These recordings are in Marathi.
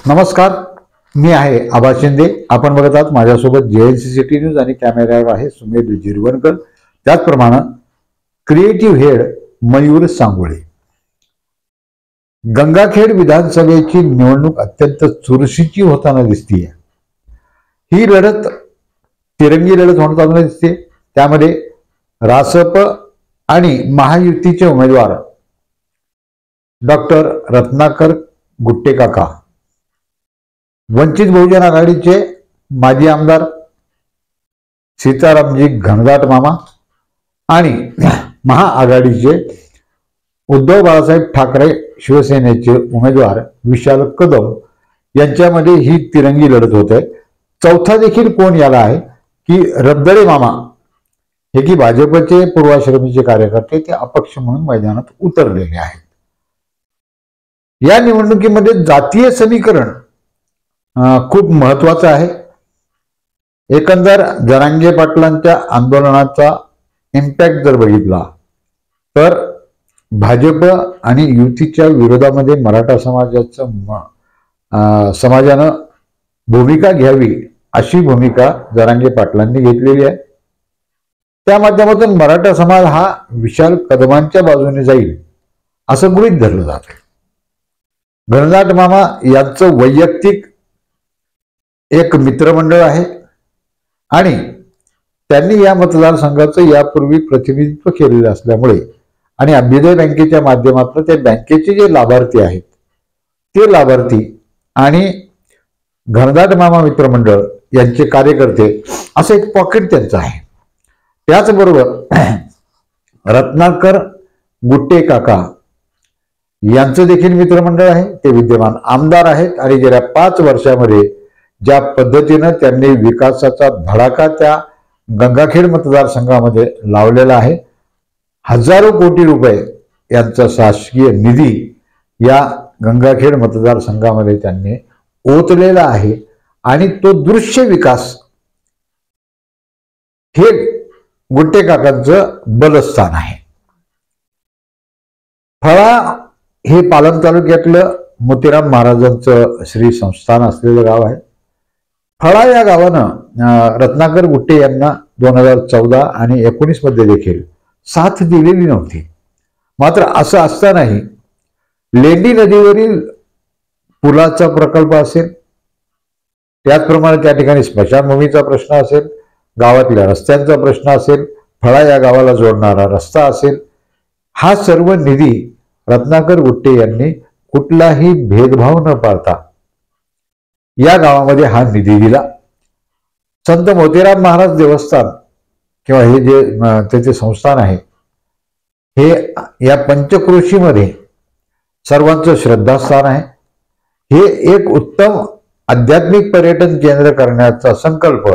नमस्कार, मी आहे आबा शिंदे. आपण बघत आहात माझ्यासोबत JNC सिटी न्यूज आणि कॅमेऱ्यावर आहे सुमेध जिरवणकर. त्याचप्रमाणे क्रिएटिव्ह हेड मयूर सांगोळे. गंगाखेड विधानसभेची निवडणूक अत्यंत चुरशीची होताना दिसतीये. ही लढत तिरंगी लढत होताना दिसते. त्यामध्ये रासप आणि महायुतीचे उमेदवार डॉक्टर रत्नाकर गुट्टेकाका, वंचित बहुजन आघाडीचे माजी आमदार सीतारामजी घनदाट मामा आणि महाआघाडीचे उद्धव बाळासाहेब ठाकरे शिवसेनेचे उमेदवार विशाल कदम यांच्यामध्ये ही तिरंगी लढत होते. चौथा देखील कोण याला आहे की रबदळे मामा, हे की भाजपचे पूर्वाश्रमीचे कार्यकर्ते, ते अपक्ष म्हणून मैदानात उतरलेले आहेत. या निवडणुकीमध्ये जातीय समीकरण खूप महत्वाचं आहे. एकंदर जरांगे पाटलांच्या आंदोलनाचा इम्पॅक्ट जर बघितला तर भाजप आणि युतीच्या विरोधामध्ये मराठा समाजानं भूमिका घ्यावी अशी भूमिका जरांगे पाटलांनी घेतलेली आहे. त्या माध्यमातून मराठा समाज हा विशाल कदमांच्या बाजूने जाईल असं गृहीत धरलं जात. घनदाट मामा यांचं वैयक्तिक एक मित्रमंडळ आहे आणि त्यांनी या मतदारसंघाचं यापूर्वी प्रतिनिधित्व केलेलं असल्यामुळे आणि अभ्युदय बँकेच्या माध्यमातून त्या बँकेचे जे लाभार्थी आहेत ते लाभार्थी आणि घनदाट मामा मित्रमंडळ यांचे कार्यकर्ते असं एक पॉकेट त्यांचं आहे. त्याचबरोबर रत्नाकर गुट्टेकाका यांचं देखील मित्रमंडळ आहे. ते विद्यमान आमदार आहेत आणि गेल्या 5 वर्षामध्ये ज्या पद्धतीनं त्यांनी विकासाचा धडाका त्या गंगाखेड मतदारसंघामध्ये लावलेला आहे, हजारो कोटी रुपये यांचा शासकीय निधी या गंगाखेड मतदारसंघामध्ये त्यांनी ओतलेला आहे आणि तो दृश्य विकास हे गुट्टेकाकांचं बलस्थान आहे. फळा हे पालम तालुक्यातलं मोतीराम महाराजांचं श्री संस्थान असलेलं गाव आहे. फळा या गावानं रत्नाकर गुट्टे यांना 2014 आणि 19 मध्ये देखील साथ दिलेली नव्हती. मात्र असं असतानाही लेंडी नदीवरील पुलाचा प्रकल्प असेल, त्याचप्रमाणे त्या ठिकाणी स्मशानभूमीचा प्रश्न असेल, गावातल्या रस्त्यांचा प्रश्न असेल, फळा या गावाला जोडणारा रस्ता असेल, हा सर्व निधी रत्नाकर गुट्टे यांनी कुठलाही भेदभाव न पाळता या गावामध्ये हा निधी दिला. संत मोतीराम महाराज देवस्थान किंवा हे जे त्याचे संस्थान आहे हे या पंचक्रोशीमध्ये सर्वांचं श्रद्धास्थान आहे. हे एक उत्तम आध्यात्मिक पर्यटन केंद्र करण्याचा संकल्प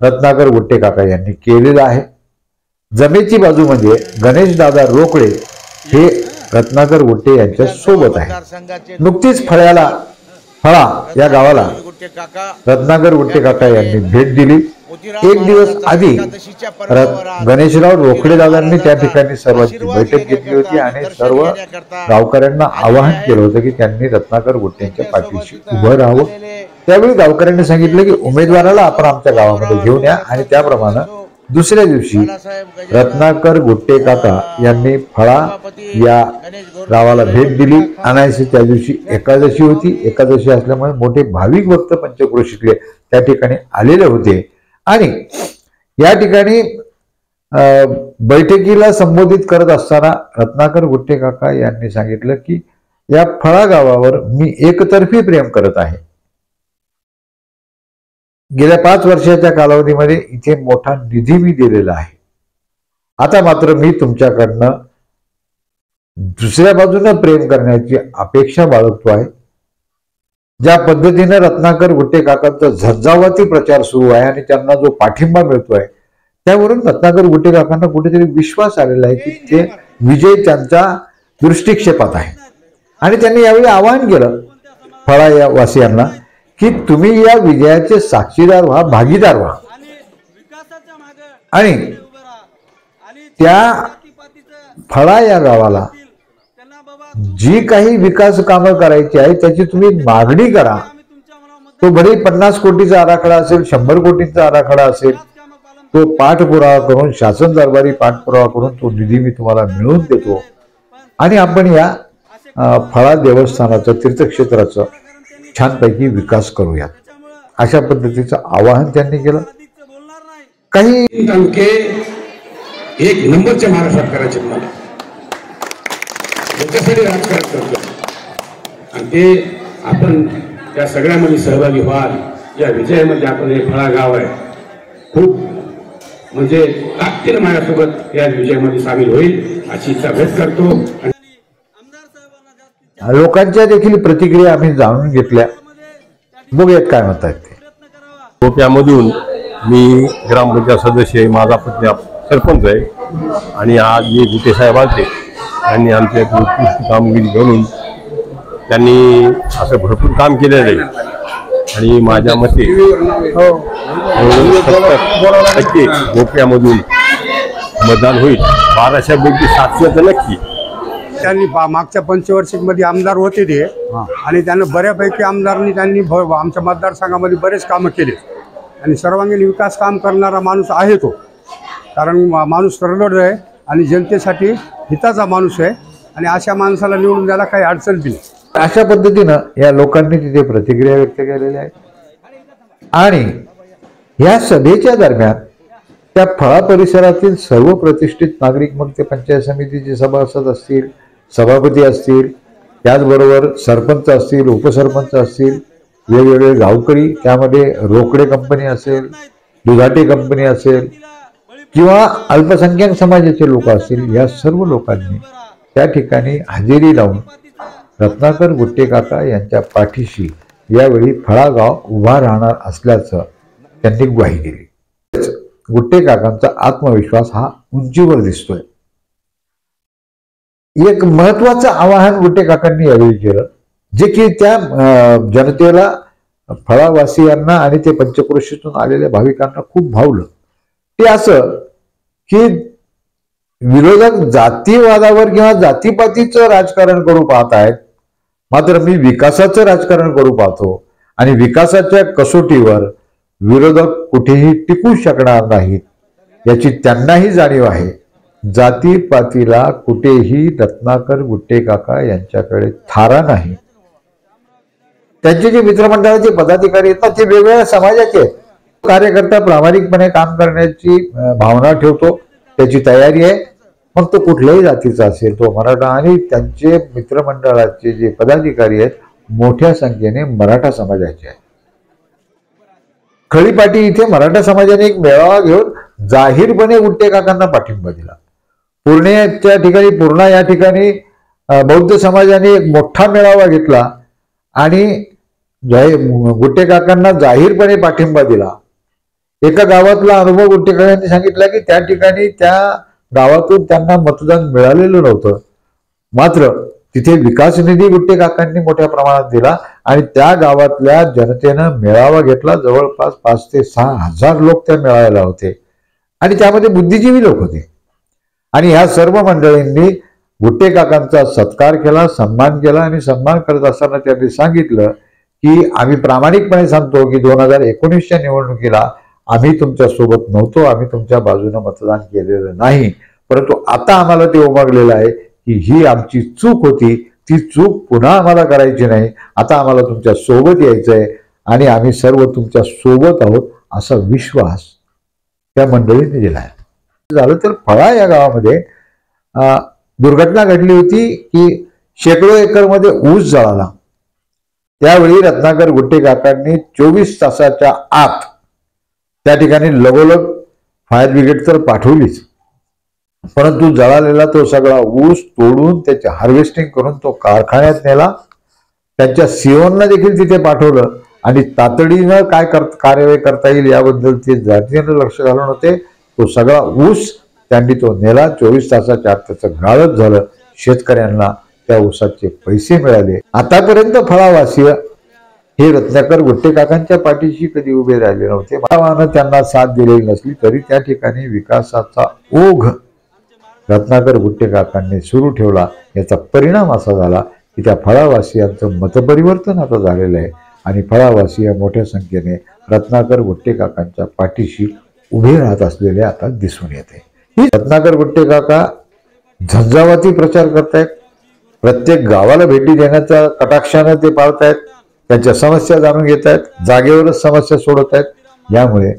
रत्नाकर गुट्टेकाका यांनी केलेला आहे. जमेची बाजू म्हणजे गणेश दादा रोकडे हे रत्नाकर गुट्टे यांच्या सोबत आहे. नुकतीच फळा या गावाला रत्नाकर गुट्टेकाका यांनी भेट दिली. 1 दिवस आधी गणेशराव रोकडे दादांनी त्या ठिकाणी सर्वांची बैठक घेतली होती आणि सर्व गावकऱ्यांना आवाहन केलं होतं की त्यांनी रत्नाकर गुट्टेंच्या पाठीशी उभं राहावं. त्यावेळी गावकऱ्यांनी सांगितलं की उमेदवाराला आपण आमच्या गावामध्ये घेऊन या आणि त्याप्रमाणे दुसऱ्या दिवशी रत्नाकर गुट्टेकाका यांनी फळा या गावाला भेट दिली. अनायसे त्या दिवशी एकादशी होती. एकादशी असल्यामुळे मोठे भाविक भक्त पंचक्रोशीतले त्या ठिकाणी आलेले होते आणि या ठिकाणी बैठकीला संबोधित करत असताना रत्नाकर गुट्टेकाका यांनी सांगितलं की या फळा गावावर मी एकतर्फी प्रेम करत आहे. गेल्या 5 वर्षाच्या कालावधीमध्ये इथे मोठा निधी मी दिलेला आहे. आता मात्र मी तुमच्याकडनं दुसऱ्या बाजूने प्रेम करण्याची अपेक्षा बाळगतो आहे. ज्या पद्धतीने रत्नाकर गुट्टेकाकांचा झंझावाती प्रचार सुरू आहे आणि त्यांना जो पाठिंबा मिळतोय त्यावरून रत्नाकर गुट्टेकाकांना कुठेतरी विश्वास आलेला आहे की ते विजय त्यांच्या दृष्टिक्षेपात आहे. आणि त्यांनी यावेळी आवाहन केलं फळा या वासियांना की तुम्ही या विजयाचे साक्षीदार व्हा, भागीदार व्हा आणि त्या फळा या गावाला जी काही विकास कामं करायची आहे त्याची तुम्ही मागणी करा तो भले 50 कोटीचा आराखडा असेल, 100 कोटींचा आराखडा असेल, तो पाठपुरावा करून, शासन दरबारी पाठपुरावा करून तो निधी मी तुम्हाला मिळवून देतो आणि आपण या फळा देवस्थानाचं, तीर्थक्षेत्राचं छानपैकी विकास करूयात, अशा पद्धतीचं आवाहन त्यांनी केलं. काही तालुके एक नंबरच्या महाराष्ट्रात करायचे मला त्याच्यासाठी राजकारण करतो आणि ते आपण त्या सगळ्यामध्ये सहभागी व्हाल. या विजयामध्ये आपण हे फळा गाव आहे, खूप म्हणजे ताकदीने माझ्यासोबत या विजयामध्ये सामील होईल अशी इच्छा व्यक्त करतो. लोकांच्या देखील प्रतिक्रिया आम्ही जाणून घेतल्या, बघूयात काय म्हणतात ते. गोप्यामधून मी ग्रामपंचायत सदस्य आहे, माझा पत्नी सरपंच आहे आणि आज जे गुटे साहेब आले त्यांनी आमच्या उत्कृष्ट कामगिरी करून त्यांनी असं भरपूर काम केलेलं आहे आणि माझ्या मते 70% गोप्यामधून मतदान होईल. 1200पैकी 700 तर नक्की. त्यांनी मागच्या पंचवार्षिकमध्ये आमदार होते ते आणि त्यांना बऱ्यापैकी आमदारांनी त्यांनी आमच्या मतदारसंघामध्ये बरेच कामं केले आणि सर्वांगीण विकास काम करणारा माणूस आहे तो. कारण माणूस तरलोड आहे आणि जनतेसाठी हिताचा माणूस आहे आणि अशा माणसाला निवडून द्यायला काही अडचण बी नाही. अशा पद्धतीनं या लोकांनी तिथे प्रतिक्रिया व्यक्त केलेल्या आहेत आणि या सभेच्या दरम्यान त्या फळा परिसरातील सर्व प्रतिष्ठित नागरिक, मग ते पंचायत समितीचे सभासद असतील, सभापती असतील, त्याचबरोबर सरपंच असतील, उपसरपंच असतील, वेगवेगळे गावकरी, त्यामध्ये रोकडे कंपनी असेल, दुधाटे कंपनी असेल किंवा अल्पसंख्याक समाजाचे लोक असतील, या सर्व लोकांनी त्या ठिकाणी हजेरी लावून रत्नाकर गुट्टे काका यांच्या पाठीशी यावेळी फळा गाव उभा राहणार असल्याचं त्यांनी ग्वाही दिली. गुट्टे काकांचा आत्मविश्वास हा उंचीवर दिसतोय. एक महत्वाचं आवाहन गुट्टे काकांनी यावेळी केलं, जे की त्या जनतेला, फळावासियांना आणि ते पंचक्रोशीतून आलेल्या भाविकांना खूप भावलं. ते असं की विरोधक जातीवादावर किंवा जातीपातीचं राजकारण करू पाहत आहेत, मात्र मी विकासाचं राजकारण करू पाहतो आणि विकासाच्या कसोटीवर विरोधक कुठेही टिकू शकणार नाहीत याची त्यांनाही जाणीव आहे. जातीपातीला कुठेही रत्नाकर गुट्टे काका यांच्याकडे थारा नाही. त्यांचे जे मित्रमंडळाचे पदाधिकारी आहेत ना, ते वेगवेगळ्या समाजाचे आहेत. कार्यकर्ता प्रामाणिकपणे काम करण्याची भावना ठेवतो, त्याची तयारी आहे, मग तो कुठल्याही जातीचा असेल, तो मराठा. आणि त्यांचे मित्रमंडळाचे जे पदाधिकारी आहेत मोठ्या संख्येने मराठा समाजाचे आहेत. खळीपाटी इथे मराठा समाजाने एक मेळावा घेऊन जाहीरपणे गुट्टे काकांना पाठिंबा दिला. पूर्णा ठिकाणी या ठिकाणी बौद्ध समाजाने एक मोठा मेळावा घेतला आणि गुट्टे काकांना जाहीरपणे पाठिंबा दिला. एका गावातला अनुभव गुट्टे काकांनी सांगितला की त्या ठिकाणी त्या गावातून त्यांना मतदान मिळालेलं नव्हतं, मात्र तिथे विकास निधी गुट्टे काकांनी मोठ्या प्रमाणात दिला आणि त्या गावातल्या जनतेनं मेळावा घेतला. जवळपास 5 ते 6 हजार लोक त्या मेळाव्याला होते आणि त्यामध्ये बुद्धिजीवी लोक होते. आणि ह्या सर्व मंडळींनी गुट्टे काकांचा सत्कार केला, सन्मान केला आणि सन्मान करत असताना त्यांनी सांगितलं की आम्ही प्रामाणिकपणे सांगतो की 2019च्या निवडणुकीला आम्ही तुमच्या सोबत नव्हतो, आम्ही तुमच्या बाजूने मतदान केलेलं नाही, परंतु आता आम्हाला ते उमगलेलं आहे की ही आमची चूक होती, ती चूक पुन्हा आम्हाला करायची नाही. आता आम्हाला तुमच्या सोबत यायचंय आणि आम्ही सर्व तुमच्या सोबत आहोत असा विश्वास त्या मंडळीने दिला आहे. झालं तर फळा या गावामध्ये दुर्घटना घडली होती की शेकडो एकरमध्ये ऊस जळाला. त्यावेळी रत्नाकर गुट्टे काकांनी 24 तासाच्या आत त्या ठिकाणी लगोलग फायर ब्रिगेड तर पाठवलीच, परंतु जळालेला तो सगळा ऊस तोडून त्याचे हार्वेस्टिंग करून तो कारखान्यात नेला. त्यांच्या सीओना देखील तिथे पाठवलं आणि तातडीनं काय कार्यवाही करता येईल याबद्दल ते जातीनं लक्ष घालून होते. तो सगळा ऊस त्यांनी तो नेला. 24 तासाच्या आत त्याचं गाळप झालं. शेतकऱ्यांना त्या ऊसाचे पैसे मिळाले. आतापर्यंत फळावासीय हे रत्नाकर गुट्टे काकांच्या पाठीशी कधी उभे राहिले नव्हते. मानवानं त्यांना साथ दिलेली नसली तरी त्या ठिकाणी विकासाचा ओघ रत्नाकर गुट्टे काकांनी सुरू ठेवला. याचा परिणाम असा झाला की त्या फळावासियांचं मतपरिवर्तन आता झालेलं आहे. आणि फळावासीय मोठ्या संख्येने रत्नाकर गुट्टे काकांच्या पाठीशी उभे राहत असलेले आता दिसून येते. ही रत्नाकर गुट्टे काका झंझावाती प्रचार करतायत. प्रत्येक गावाला भेटी देण्याच्या कटाक्षाने ते पाळतायत. त्यांच्या समस्या जाणून घेत आहेत. जागेवरच समस्या सोडवत आहेत. यामुळे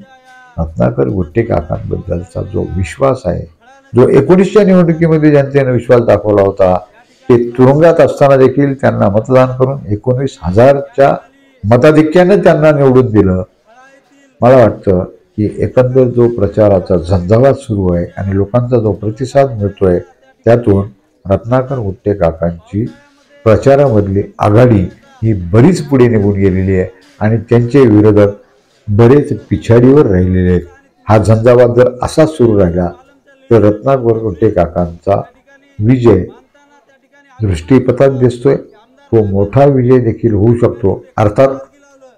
रत्नाकर गुट्टे काकांबद्दलचा जो विश्वास आहे, जो 19च्या निवडणुकीमध्ये जनतेने विश्वास दाखवला होता, ते तुरुंगात असताना देखील त्यांना मतदान करून 19,000च्या मताधिक्याने त्यांना निवडून दिलं. मला वाटतं की एकंदर जो प्रचाराचा झंझावात सुरू आहे आणि लोकांचा जो प्रतिसाद मिळतोय, त्यातून रत्नाकर गुट्टे काकांची प्रचारामधली आघाडी ही बरीच पुढे निघून गेलेली आहे आणि त्यांचे विरोधक बरेच पिछाडीवर राहिलेले आहेत. हा झंझावात जर असाच सुरू राहिला तर रत्नाकर गुट्टे काकांचा विजय दृष्टीपथात दिसतोय. तो मोठा विजय देखील होऊ शकतो. अर्थात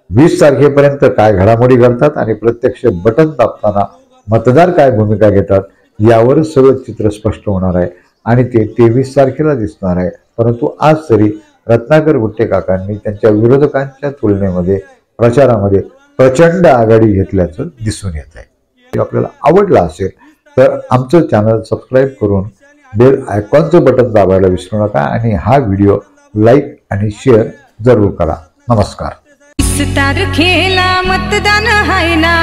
20 तारखेपर्यंत काय घडामोडी घडतात आणि प्रत्यक्ष बटन दाबताना मतदार काय भूमिका घेतात यावरच सगळं चित्र स्पष्ट होणार आहे आणि ते 23 तारखेला दिसणार आहे. परंतु आज तरी रत्नाकर गुट्टे काकांनी त्यांच्या विरोधकांच्या तुलनेमध्ये प्रचारामध्ये प्रचंड आघाडी घेतल्याचं दिसून येत आहे. आपल्याला आवडला असेल तर आमचं चॅनल सबस्क्राईब करून बेल आयकॉनचं बटन दाबायला विसरू नका आणि हा व्हिडिओ लाईक आणि शेअर जरूर करा. नमस्कार. 20 तारखेला मतदान हाय ना,